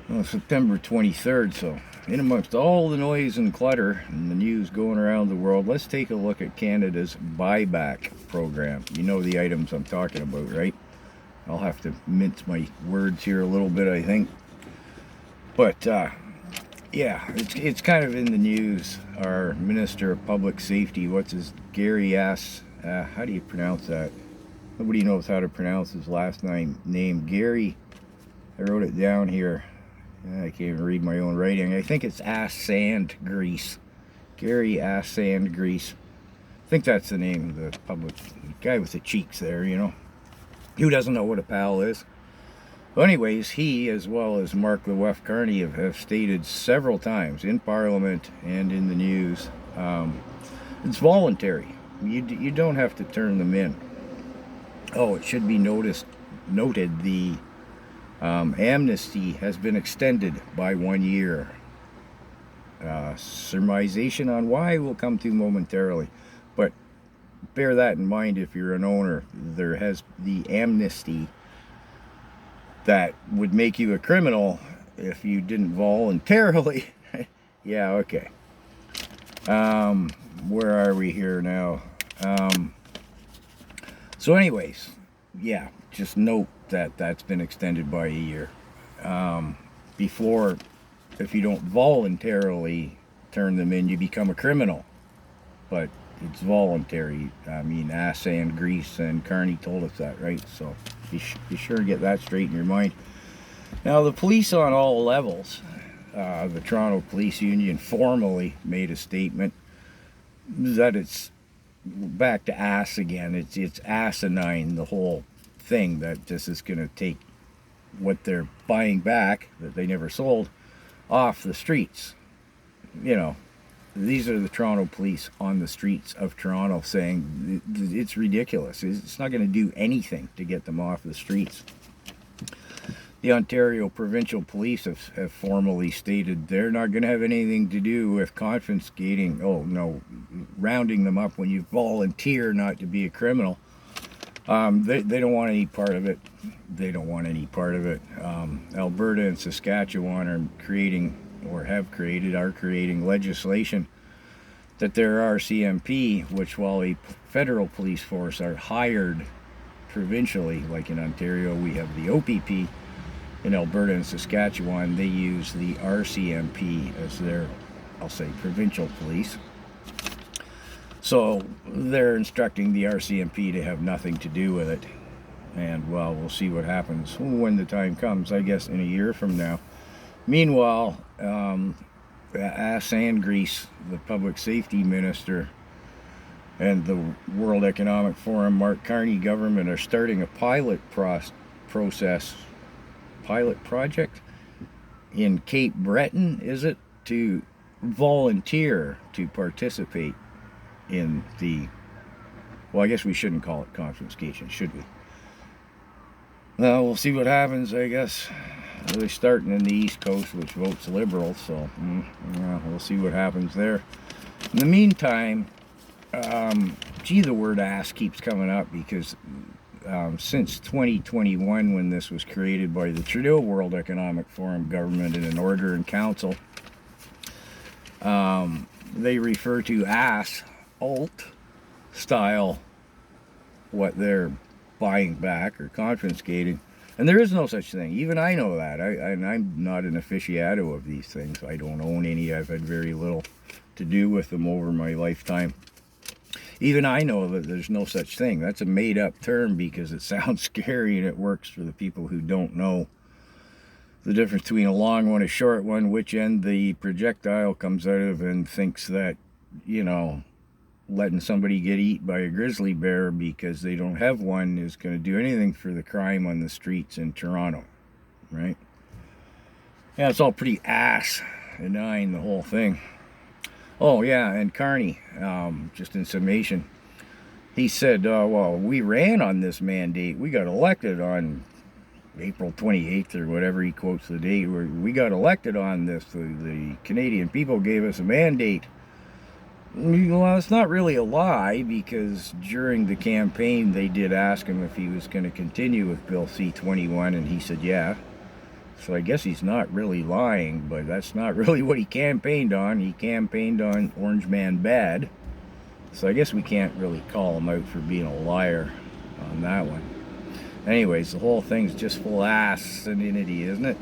Well, September 23rd, so in amongst all the noise and clutter and the news going around the world, let's take a look at Canada's buyback program. You know the items I'm talking about, right? I'll have to mince my words here a little bit, I think. But yeah, it's kind of in the news. Our Minister of Public Safety, Gary S. How do you pronounce that? Nobody knows how to pronounce his last name. Gary, I wrote it down here. I can't even read my own writing. I think it's Ass Sand Grease. Gary Ass Sand Grease. I think that's the name of the public guy with the cheeks there, you know. Who doesn't know what a pal is? Well, anyways, he, as well as Mark LeWef Carney, have stated several times in Parliament and in the news, it's voluntary. You don't have to turn them in. Oh, it should be noted the amnesty has been extended by 1 year. Surmisation on why will come to momentarily, but bear that in mind if you're an owner. There has the amnesty that would make you a criminal if you didn't voluntarily. Yeah, okay. Where are we here now? So anyways, yeah, just note that that's been extended by a year. Before, if you don't voluntarily turn them in, you become a criminal. But it's voluntary. I mean, Ass and Grease and Carney told us that, right? So be sure to get that straight in your mind. Now, the police on all levels, the Toronto Police Union formally made a statement that it's back to ass again. It's asinine, the whole thing, that this is going to take what they're buying back that they never sold off the streets. You know, these are the Toronto police on the streets of Toronto saying it's ridiculous. It's not going to do anything to get them off the streets. The Ontario Provincial Police have formally stated they're not going to have anything to do with confiscating, rounding them up when you volunteer not to be a criminal. They don't want any part of it. They don't want any part of it. Alberta and Saskatchewan are creating legislation that their RCMP, which while a federal police force are hired provincially, like in Ontario we have the OPP, in Alberta and Saskatchewan they use the RCMP as their, I'll say, provincial police. So they're instructing the RCMP to have nothing to do with it. And, well, we'll see what happens when the time comes, I guess in a year from now. Meanwhile, Ass and Grease, the public safety minister, and the World Economic Forum, Mark Carney government are starting a pilot project in Cape Breton, is it, to volunteer to participate in the, well, I guess we shouldn't call it confiscation, should we? Well, we'll see what happens, I guess. They're starting in the East Coast, which votes Liberal, so we'll see what happens there. In the meantime, the word ass keeps coming up because since 2021, when this was created by the Trudeau World Economic Forum government in an order in council, they refer to ass, alt style, what they're buying back or confiscating. And there is no such thing. Even I know that. I'm not an aficionado of these things. I don't own any. I've had very little to do with them over my lifetime. Even I know that there's no such thing. That's a made-up term because it sounds scary and it works for the people who don't know the difference between a long one, a short one, which end the projectile comes out of, and thinks that, letting somebody get eaten by a grizzly bear because they don't have one is going to do anything for the crime on the streets in Toronto, right? Yeah, it's all pretty asinine, the whole thing. Oh, yeah, and Carney, just in summation, he said, we ran on this mandate. We got elected on April 28th or whatever, he quotes the date, where we got elected on this. The Canadian people gave us a mandate. Well, it's not really a lie, because during the campaign they did ask him if he was going to continue with Bill C-21, and he said yeah. So I guess he's not really lying, but that's not really what he campaigned on. He campaigned on Orange Man bad. So I guess we can't really call him out for being a liar on that one. Anyways, the whole thing's just full of asinity, isn't it?